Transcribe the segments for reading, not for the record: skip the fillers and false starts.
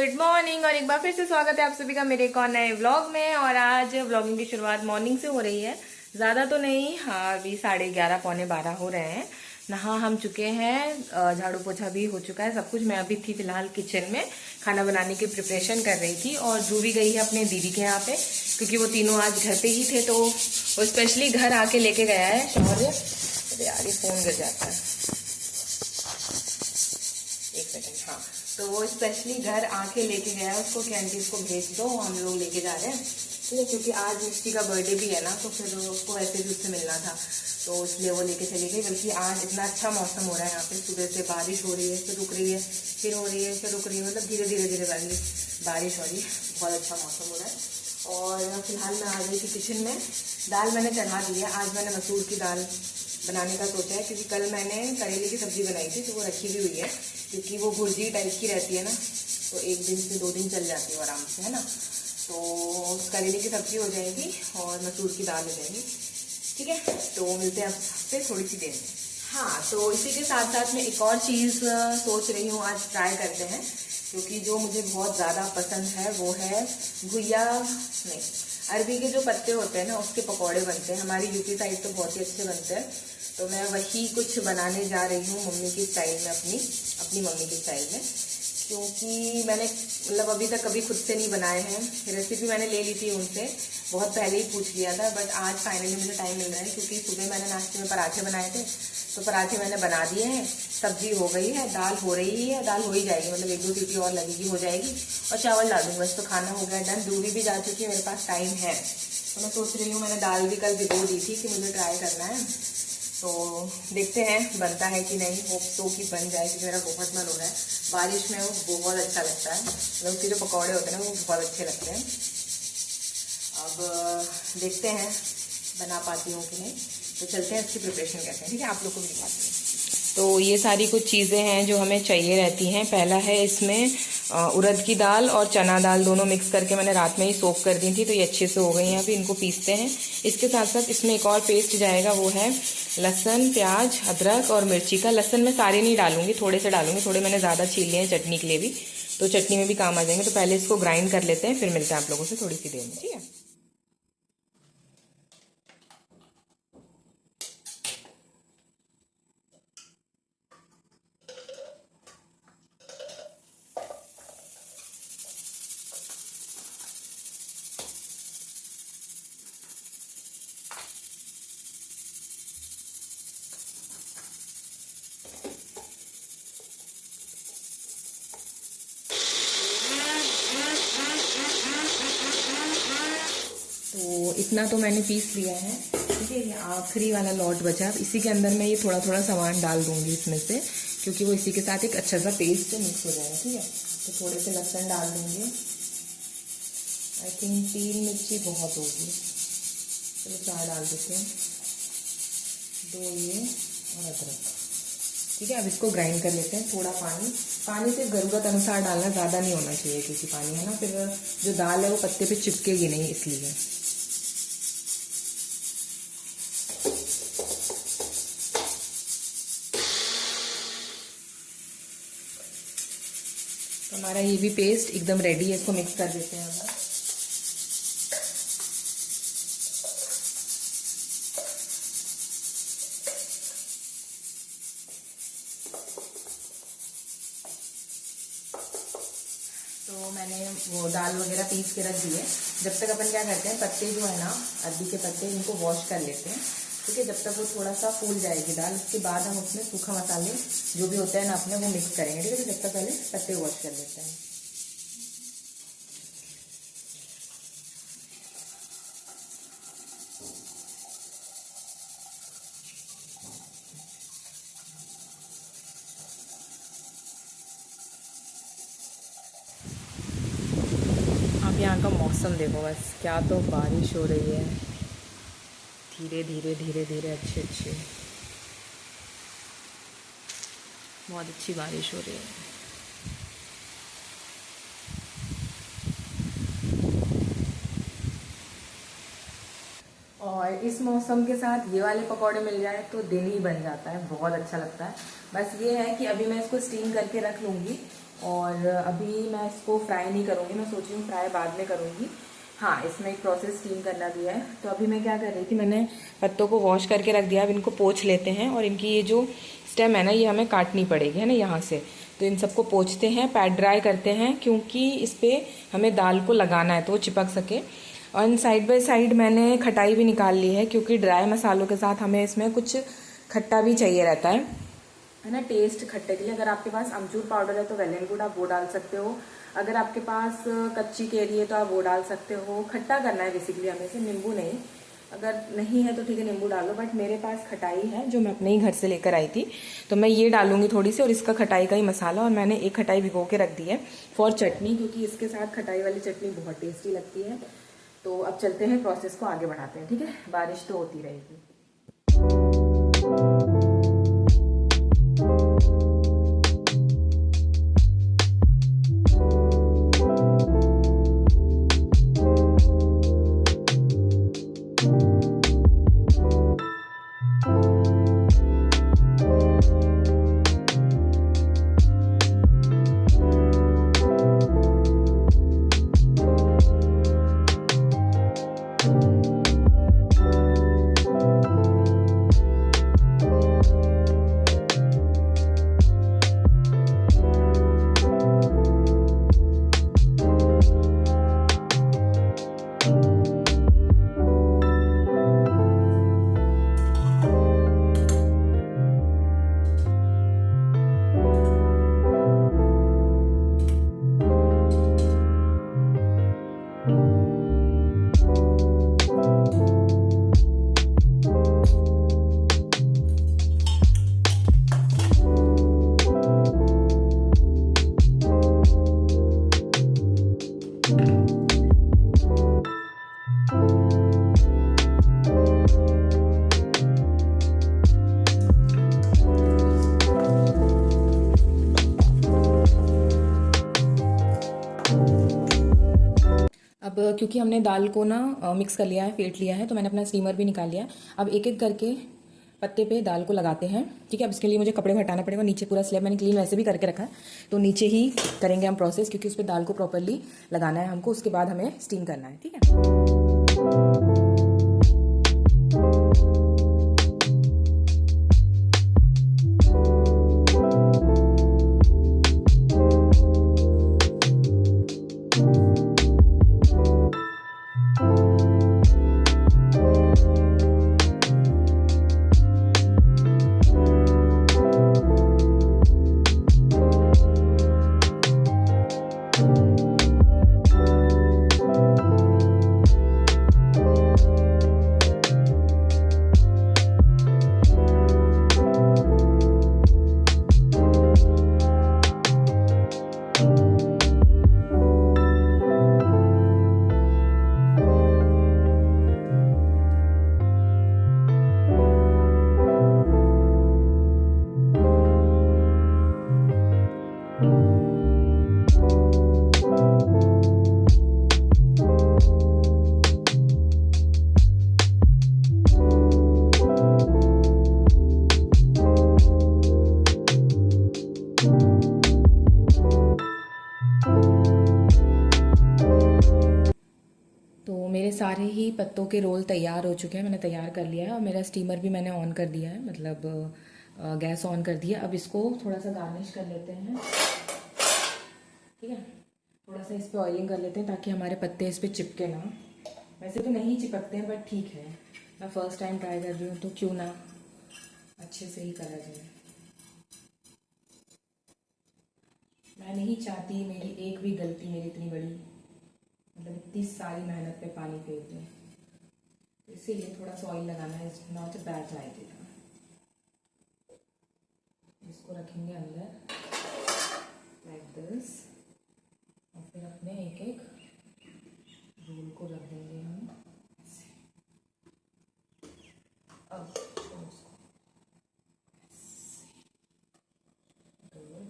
Good morning और एक बार फिर से स्वागत है आप सभी का मेरे एक और नए व्लॉग में। और आज व्लॉगिंग की शुरुआत मॉर्निंग से हो रही है, ज़्यादा तो नहीं, हाँ अभी 11:30 पौने 12 हो रहे हैं। नहा हम चुके हैं, झाड़ू पोछा भी हो चुका है, सब कुछ। मैं अभी थी फिलहाल किचन में खाना बनाने की प्रिपरेशन कर रही थी और ध्रुवी गई है अपने दीदी के यहाँ पे, क्योंकि वो तीनों आज घर पे ही थे, तो वो स्पेशली घर आके लेके गया है शौर्य। अरे यार ये फ़ोन गिर जाता है, एक सेकंड। हाँ, तो वो स्पेशली घर आके लेके गया है उसको, कि आंटी इसको भेज दो, हम लोग लेके जा रहे हैं, ठीक है, क्योंकि आज मिष्टी का बर्थडे भी है ना, तो फिर उसको ऐसे भी उससे मिलना था, तो इसलिए वो लेके चली गई। बल्कि आज इतना अच्छा मौसम हो रहा है यहाँ पे, सुबह से बारिश हो रही है, फिर रुक रही है, फिर हो रही है, फिर रुक रही है, मतलब धीरे धीरे धीरे बारिश हो रही है, बहुत अच्छा मौसम हो रहा है। और फिलहाल मैं आ गई थी किचन में। दाल मैंने चढ़ा दी है, आज मैंने मसूर की दाल बनाने का सोचा है, क्योंकि कल मैंने करेले की सब्जी बनाई थी, तो वो रखी भी हुई है, क्योंकि वो भुर्जी टाइप की रहती है ना, तो 1 दिन से 2 दिन चल जाती है आराम से, है ना। तो करेले की सब्जी हो जाएगी और मसूर की दाल हो जाएगी, ठीक है। तो मिलते हैं आपसे थोड़ी सी देर में। हाँ, तो इसी के साथ साथ मैं एक और चीज़ सोच रही हूँ, आज ट्राई करते हैं, क्योंकि जो मुझे बहुत ज़्यादा पसंद है वो है घुइया, नहीं, अरबी के जो पत्ते होते हैं ना, उसके पकौड़े बनते हैं हमारी यूपी साइड, तो बहुत ही अच्छे बनते हैं। तो मैं वही कुछ बनाने जा रही हूँ मम्मी की स्टाइल में, अपनी मम्मी की स्टाइल में, क्योंकि मैंने मतलब अभी तक कभी खुद से नहीं बनाए हैं। रेसिपी मैंने ले ली थी उनसे, बहुत पहले ही पूछ लिया था, बट आज फाइनली मुझे टाइम मिल रहा है, क्योंकि सुबह मैंने नाश्ते में पराठे बनाए थे, तो पराठे मैंने बना दिए हैं, सब्जी हो गई है, दाल हो रही है, दाल हो ही जाएगी, मतलब 1-2 सीटी और लगेगी, हो जाएगी, और चावल डाल दूँगा बस, तो खाना हो गया डन। दूरी भी जा चुकी है, मेरे पास टाइम है, तो मैं सोच रही हूँ, मैंने दाल भी कल भिगो दी थी कि मुझे ट्राई करना है, तो देखते हैं बनता है कि नहीं। होप सो कि बन जाए, क्योंकि मेरा बहुत मन हो रहा है। बारिश में वो बहुत अच्छा लगता है, मतलब उसके जो पकौड़े होते हैं ना, वो बहुत अच्छे लगते हैं। अब देखते हैं बना पाती हूँ कि नहीं, तो चलते हैं इसकी प्रिपरेशन करते हैं, ठीक है, आप लोग को भी दिखाती हूँ। तो ये सारी कुछ चीज़ें हैं जो हमें चाहिए रहती हैं। पहला है इसमें उड़द की दाल और चना दाल दोनों मिक्स करके मैंने रात में ही सोक कर दी थी, तो ये अच्छे से हो गई हैं। अभी इनको पीसते हैं। इसके साथ साथ इसमें एक और पेस्ट जाएगा, वो है लहसुन, प्याज, अदरक और मिर्ची का। लहसुन मैं सारे नहीं डालूंगी, थोड़े से डालूंगी, थोड़े मैंने ज़्यादा छील लिए हैं चटनी के लिए भी, तो चटनी में भी काम आ जाएंगे। तो पहले इसको ग्राइंड कर लेते हैं, फिर मिलते हैं आप लोगों से थोड़ी सी देर में, ठीक है। तो इतना तो मैंने पीस लिया है, ठीक है। ये आखिरी वाला लॉट बचा, इसी के अंदर मैं ये थोड़ा थोड़ा सामान डाल दूंगी इसमें से, क्योंकि वो इसी के साथ एक अच्छा सा पेस्ट मिक्स हो जाएगा, ठीक है। तो थोड़े से लहसुन डाल दूंगी, आई थिंक 3 मिर्ची बहुत होगी, चलो 4 डाल देते हैं, 2 ये और अदरक, ठीक है। अब इसको ग्राइंड कर लेते हैं। थोड़ा पानी सिर्फ ज़रूरत अनुसार डालना, ज़्यादा नहीं होना चाहिए, क्योंकि पानी है ना, फिर जो दाल है वो पत्ते पे चिपकेगी नहीं, इसलिए। तो हमारा ये भी पेस्ट एकदम रेडी है, इसको मिक्स कर देते हैं हम। तो मैंने वो दाल वगैरह पीस के रख दिए। जब तक अपन क्या करते हैं, पत्ते जो है ना, अरबी के पत्ते, इनको वॉश कर लेते हैं, ठीक है। जब तक वो थोड़ा सा फूल जाएगी दाल, उसके बाद हम उसमें सूखा मसाले जो भी होता है ना अपने, वो मिक्स करेंगे, ठीक है। तो जब तक पहले पत्ते वॉश कर लेते हैं। आप यहाँ का मौसम देखो बस, क्या तो बारिश हो रही है, धीरे धीरे धीरे धीरे, अच्छी बहुत अच्छी बारिश हो रही है। और इस मौसम के साथ ये वाले पकौड़े मिल जाए तो दिन ही बन जाता है, बहुत अच्छा लगता है। बस ये है कि अभी मैं इसको स्टीम करके रख लूँगी, और अभी मैं इसको फ्राई नहीं करूँगी, मैं सोच रही हूँ फ्राई बाद में करूँगी। हाँ, इसमें एक प्रोसेस स्टीम करना भी है। तो अभी मैं क्या कर रही थी, मैंने पत्तों को वॉश करके रख दिया। अब इनको पोंछ लेते हैं और इनकी ये जो स्टेम है ना, ये हमें काटनी पड़ेगी, है ना, यहाँ से। तो इन सबको पोंछते हैं, पैड ड्राई करते हैं, क्योंकि इस पर हमें दाल को लगाना है तो वो चिपक सके। और साइड बाय साइड मैंने खटाई भी निकाल ली है, क्योंकि ड्राई मसालों के साथ हमें इसमें कुछ खट्टा भी चाहिए रहता है ना, टेस्ट खट्टे के लिए। अगर आपके पास अमचूर पाउडर है तो वेल एंड गुड, आप वो डाल सकते हो। अगर आपके पास कच्ची केरी है तो आप वो डाल सकते हो। खट्टा करना है बेसिकली हमें से, नींबू नहीं। अगर नहीं है तो ठीक है, नींबू डालो, बट मेरे पास खटाई है जो मैं अपने ही घर से लेकर आई थी, तो मैं ये डालूंगी थोड़ी सी, और इसका खटाई का ही मसाला। और मैंने एक खटाई भिगो के रख दी है फॉर चटनी, क्योंकि इसके साथ खटाई वाली चटनी बहुत टेस्टी लगती है। तो अब चलते हैं, प्रोसेस को आगे बढ़ाते हैं, ठीक है। बारिश तो होती रहेगी। अब क्योंकि हमने दाल को ना मिक्स कर लिया है, फेंट लिया है, तो मैंने अपना स्टीमर भी निकाल लिया है। अब एक एक करके पत्ते पे दाल को लगाते हैं, ठीक है। अब इसके लिए मुझे कपड़े को हटाना पड़ेगा। नीचे पूरा स्लैब मैंने क्लीन वैसे भी करके रखा है, तो नीचे ही करेंगे हम प्रोसेस, क्योंकि उस पर दाल को प्रॉपरली लगाना है हमको। उसके बाद हमें स्टीम करना है, ठीक है। मेरे सारे ही पत्तों के रोल तैयार हो चुके हैं, मैंने तैयार कर लिया है। और मेरा स्टीमर भी मैंने ऑन कर दिया है, मतलब गैस ऑन कर दिया। अब इसको थोड़ा सा गार्निश कर लेते हैं, ठीक है। थोड़ा सा इस पर ऑयलिंग कर लेते हैं ताकि हमारे पत्ते इस पर चिपके ना। वैसे तो नहीं चिपकते हैं, बट ठीक है, मैं फर्स्ट टाइम ट्राई कर रही हूँ तो क्यों ना अच्छे से ही करा जाए। मैं नहीं चाहती मेरी एक भी गलती मेरी इतनी बड़ी, मतलब इतनी सारी मेहनत पे पानी फेर दूँ, इसीलिए थोड़ा सा ऑयल लगाना है, नॉट अ बैड आइडिया। इसको रखेंगे अंदर लाइक दिस, और फिर अपने एक एक रोल को रख देंगे हम ऐसे। अब गुड,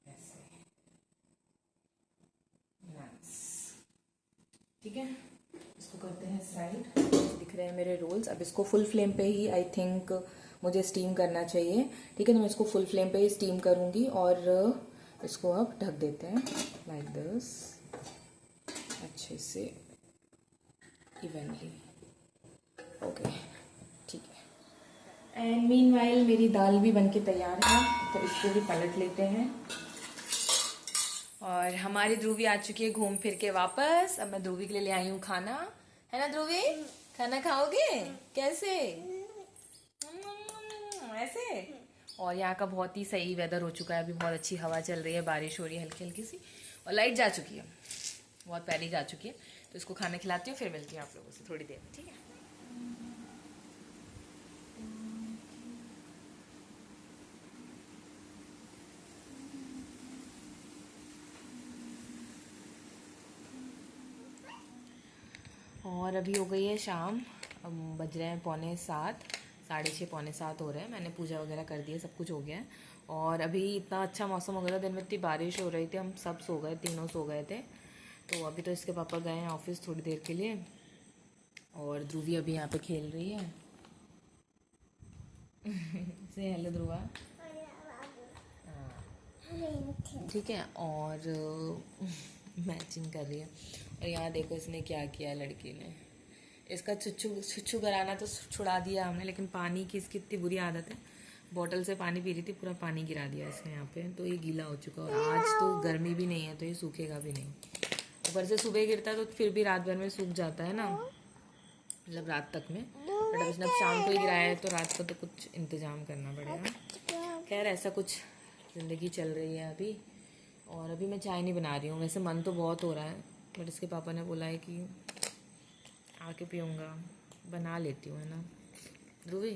ऐसे, ठीक है। इसको करते हैं साइड। दिख रहे हैं मेरे रोल्स। अब इसको फुल फ्लेम पे ही आई थिंक मुझे स्टीम करना चाहिए, ठीक है। तो मैं इसको फुल फ्लेम पे ही स्टीम करूंगी। और इसको अब ढक देते हैं लाइक दिस, अच्छे से इवनली। ओके ठीक है। एंड मीनवाइल मेरी दाल भी बनके तैयार है, तो इसको भी पलट लेते हैं। और हमारी ध्रुवी आ चुकी है घूम फिर के वापस। अब मैं ध्रुवी के लिए ले आई हूँ खाना, है ना ध्रुवी? खाना खाओगे कैसे? ऐसे। और यहाँ का बहुत ही सही वेदर हो चुका है, अभी बहुत अच्छी हवा चल रही है, बारिश हो रही है हल्की हल्की सी, और लाइट जा चुकी है, बहुत पहले जा चुकी है। तो इसको खाना खिलाती हूँ, फिर मिलती हूँ आप लोगों से थोड़ी देर में, ठीक है? और अभी हो गई है शाम, अब बज रहे हैं 6:45, 6:30 6:45 हो रहे हैं। मैंने पूजा वगैरह कर दी है, सब कुछ हो गया है। और अभी इतना अच्छा मौसम हो गया था, दिन में इतनी बारिश हो रही थी, हम सब सो गए, तीनों सो गए थे। तो अभी तो इसके पापा गए हैं ऑफिस थोड़ी देर के लिए, और ध्रुवी अभी यहाँ पे खेल रही है। से हेलो ध्रुवा। ठीक है। और मैचिंग कर रही है। और यहाँ देखो इसने क्या किया लड़की ने, इसका छुच्छू कराना तो छुड़ा दिया हमने, लेकिन पानी की इसकी इतनी बुरी आदत है, बॉटल से पानी पी रही थी, पूरा पानी गिरा दिया इसने यहाँ पे, तो ये गीला हो चुका। और आज तो गर्मी भी नहीं है, तो ये सूखेगा भी नहीं। ऊपर से सुबह गिरता तो फिर भी रात भर में सूख जाता है ना, मतलब रात तक में। बट अब इसने शाम को ही गिराया है, तो रात को तो कुछ इंतजाम करना पड़ेगा। खैर ऐसा कुछ ज़िंदगी चल रही है अभी। और अभी मैं चाय नहीं बना रही हूँ, वैसे मन तो बहुत हो रहा है, बट इसके पापा ने बोला है कि आके पीऊँगा, बना लेती हूँ, है ना ध्रुवी?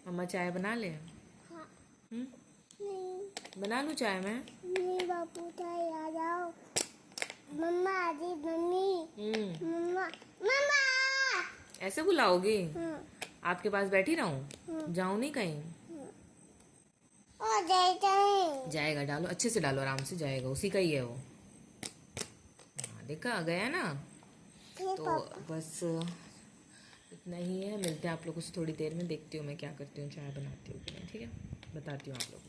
मम्मा चाय बना ले? हाँ। नहीं बना लूँ चाय मैं? नहीं बाबू चाय आ जाओ। मम्मा आजी मम्मी। मम्मा मम्मा ऐसे बुलाओगी? आपके पास बैठी रहूं? जाऊं नहीं कहीं? जाएगा, डालो अच्छे से डालो, आराम से जाएगा, उसी का ही है वो। हाँ देखा गया ना। तो बस इतना ही है, मिलते हैं आप लोगों से थोड़ी देर में, देखती हूँ मैं क्या करती हूँ, चाय बनाती हूँ कि नहीं, ठीक है? बताती हूँ आप लोगों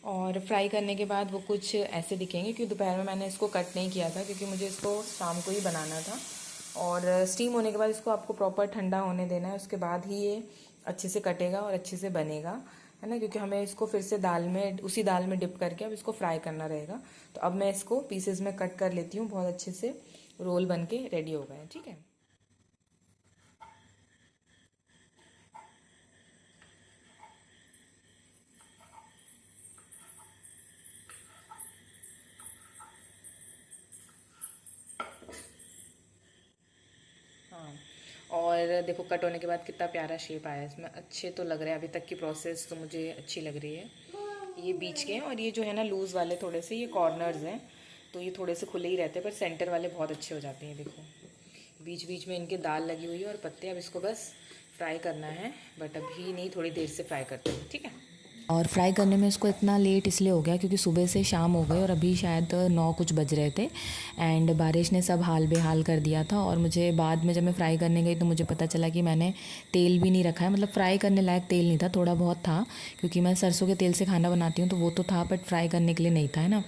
को। और फ्राई करने के बाद वो कुछ ऐसे दिखेंगे, क्योंकि दोपहर में मैंने इसको कट नहीं किया था, क्योंकि मुझे इसको शाम को ही बनाना था। और स्टीम होने के बाद इसको आपको प्रॉपर ठंडा होने देना है, उसके बाद ही ये अच्छे से कटेगा और अच्छे से बनेगा, है ना? क्योंकि हमें इसको फिर से दाल में, उसी दाल में डिप करके अब इसको फ्राई करना रहेगा। तो अब मैं इसको पीसेज में कट कर लेती हूँ, बहुत अच्छे से रोल बन के रेडी हो गए, ठीक है? हाँ, और देखो कट होने के बाद कितना प्यारा शेप आया है इसमें, अच्छे तो लग रहे हैं। अभी तक की प्रोसेस तो मुझे अच्छी लग रही है। ये बीच के हैं, और ये जो है ना लूज़ वाले थोड़े से ये कॉर्नर्स हैं, तो ये थोड़े से खुले ही रहते हैं, पर सेंटर वाले बहुत अच्छे हो जाते हैं। देखो बीच बीच में इनके दाल लगी हुई है और पत्ते। अब इसको बस फ्राई करना है, बट अभी नहीं, थोड़ी देर से फ्राई करते हैं, ठीक है? और फ्राई करने में इसको इतना लेट इसलिए हो गया क्योंकि सुबह से शाम हो गई और अभी शायद 9 कुछ बज रहे थे, एंड बारिश ने सब हाल बेहाल कर दिया था। और मुझे बाद में जब मैं फ्राई करने गई तो मुझे पता चला कि मैंने तेल भी नहीं रखा है, मतलब फ्राई करने लायक तेल नहीं था, थोड़ा बहुत था, क्योंकि मैं सरसों के तेल से खाना बनाती हूँ तो वो तो था, बट फ्राई करने के लिए नहीं था, है ना?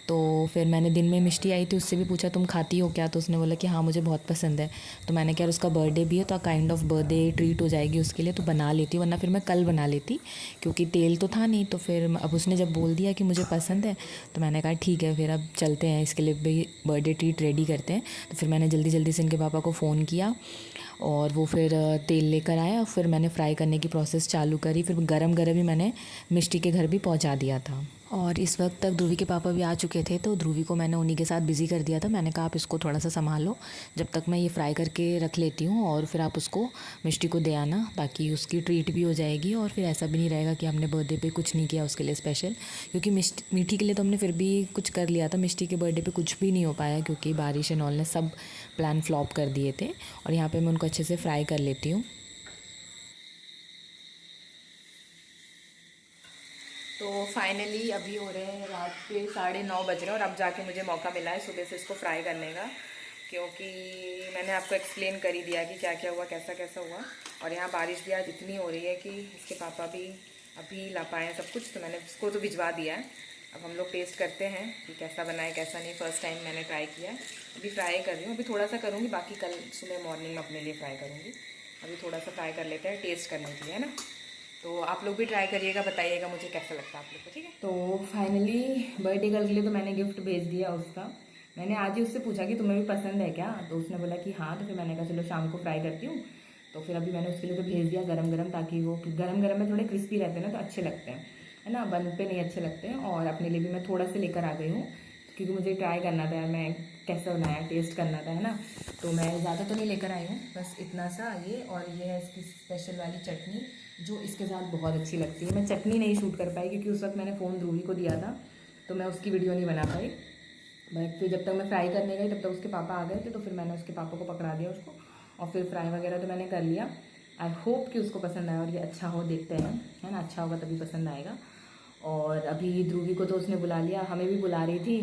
तो फिर मैंने दिन में मिष्टी आई थी, उससे भी पूछा तुम खाती हो क्या, तो उसने बोला कि हाँ मुझे बहुत पसंद है। तो मैंने कहा उसका बर्थडे भी है, तो काइंड ऑफ बर्थडे ट्रीट हो जाएगी उसके लिए, तो बना लेती, वरना फिर मैं कल बना लेती, क्योंकि तेल तो था नहीं। तो फिर अब उसने जब बोल दिया कि मुझे पसंद है, तो मैंने कहा ठीक है, फिर अब चलते हैं, इसके लिए भी बर्थडे ट्रीट रेडी करते हैं। तो फिर मैंने जल्दी जल्दी से इनके पापा को फ़ोन किया, और वो फिर तेल लेकर आया, फिर मैंने फ्राई करने की प्रोसेस चालू करी, फिर गरम गरम ही मैंने मिष्टी के घर भी पहुंचा दिया था। और इस वक्त तक ध्रुवी के पापा भी आ चुके थे, तो ध्रुवी को मैंने उन्हीं के साथ बिज़ी कर दिया था। मैंने कहा आप इसको थोड़ा सा संभालो, जब तक मैं ये फ्राई करके रख लेती हूँ, और फिर आप उसको मिष्टी को दे आना, ताकि उसकी ट्रीट भी हो जाएगी, और फिर ऐसा भी नहीं रहेगा कि हमने बर्थडे पे कुछ नहीं किया उसके लिए स्पेशल। क्योंकि मीठी के लिए तो हमने फिर भी कुछ कर लिया था, मिष्टी के बर्थडे पे कुछ भी नहीं हो पाया, क्योंकि बारिश एंड ऑल ने सब प्लान फ्लॉप कर दिए थे। और यहाँ पे मैं उनको अच्छे से फ्राई कर लेती हूँ। तो फाइनली अभी हो रहे हैं रात के 9:30 बज रहे हैं, और अब जाके मुझे मौका मिला है सुबह से इसको फ्राई करने का, क्योंकि मैंने आपको एक्सप्लेन कर ही दिया कि क्या क्या हुआ, कैसा कैसा हुआ। और यहाँ बारिश भी आज इतनी हो रही है कि इसके पापा भी अभी ला पाए हैं सब कुछ, तो मैंने इसको तो भिजवा दिया है। अब हम लोग टेस्ट करते हैं कि कैसा बना है कैसा नहीं। फ़र्स्ट टाइम मैंने ट्राई किया है, अभी फ्राई कर रही हूँ। अभी थोड़ा सा करूँगी, बाकी कल सुबह मॉर्निंग में अपने लिए फ्राई करूँगी। अभी थोड़ा सा फ्राई कर लेते हैं टेस्ट करने के लिए, है ना। तो आप लोग भी ट्राई करिएगा, बताइएगा मुझे कैसा लगता है आप लोग को, ठीक है। तो फाइनली बर्थडे गर्ल के लिए तो मैंने गिफ्ट भेज दिया उसका। मैंने आज ही उससे पूछा कि तुम्हें भी पसंद है क्या, तो उसने बोला कि हाँ। तो फिर मैंने कहा चलो शाम को फ्राई करती हूँ। तो फिर अभी मैंने उसके लिए तो भेज दिया गरम गरम, ताकि वो गरम गरम में थोड़े क्रिस्पी रहते हैं ना, तो अच्छे लगते हैं, है ना। बन पे नहीं अच्छे लगते हैं। और अपने लिए भी मैं थोड़ा सा लेकर आ गई हूँ, क्योंकि मुझे ट्राई करना था मैं कैसा बनाया, टेस्ट करना था, है ना। तो मैं ज़्यादा तो नहीं लेकर आई हूँ, बस इतना सा ये। और ये है इसकी स्पेशल वाली चटनी, जो इसके साथ बहुत अच्छी लगती है। मैं चटनी नहीं शूट कर पाई, क्योंकि उस वक्त मैंने फ़ोन ध्रुवी को दिया था, तो मैं उसकी वीडियो नहीं बना पाई। बट फिर जब तक मैं फ्राई करने गई तब तक उसके पापा आ गए थे, तो फिर मैंने उसके पापा को पकड़ा दिया उसको, और फिर फ्राई वगैरह तो मैंने कर लिया। आई होप कि उसको पसंद आए और ये अच्छा हो, देखते हैं, है ना। अच्छा होगा तभी पसंद आएगा। और अभी ध्रुवी को तो उसने बुला लिया, हमें भी बुला रही थी,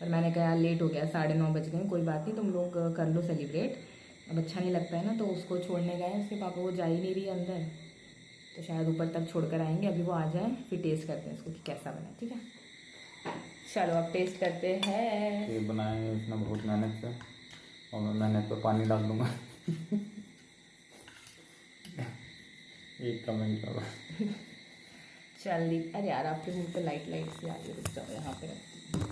पर मैंने कहा लेट हो गया, 9:30 बज गए, कोई बात नहीं, तुम लोग कर लो सेलिब्रेट। अब अच्छा नहीं लगता है ना, तो उसको छोड़ने गए उसके पापा, वो जा ही नहीं रही अंदर, तो शायद ऊपर तक छोड़कर आएंगे। अभी वो आ जाए फिर टेस्ट करते हैं इसको कि कैसा बना, ठीक है। चलो अब टेस्ट करते हैं। ये बनाए उसने बहुत मेहनत से, और मैं मेहनत पर पानी डाल दूंगा। एक कमेंट करो। चल अरे यार, आपके मुंह पे लाइट लाइट सी आ रही है, रुक जाओ, यहाँ पे रखती हूँ।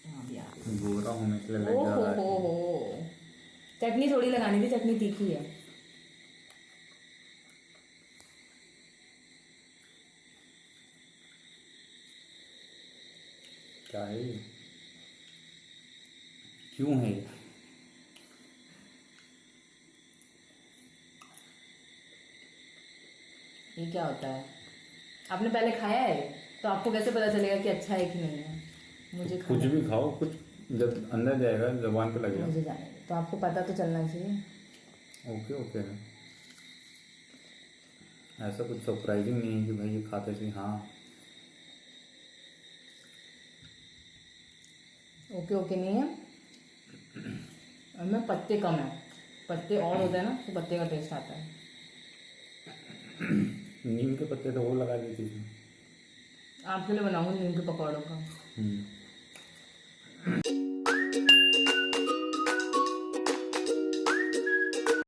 यहाँ भी आ रही है। गोरा होने के लिए लग ओ जा रहा है। हो, चटनी थोड़ी लगानी थी, चटनी तीखी है। क्या है ये? क्यों है ये? ये क्या होता है? आपने पहले खाया है, तो आपको कैसे पता चलेगा कि अच्छा है कि नहीं है? मुझे कुछ भी खाओ, कुछ जब अंदर जाएगा जबान पे लगेगा। मुझे जाने दो, तो आपको पता तो चलना चाहिए। ओके ओके है, ऐसा कुछ सरप्राइजिंग नहीं है कि भाई ये खाते थे। हाँ ओके ओके नहीं है, उनमें पत्ते कम है। पत्ते और होते हैं ना, तो पत्ते का टेस्ट आता है। नीम के पत्ते तो वो लगा देती थी। आपके लिए बनाऊंगी नीम के पकौड़ों का।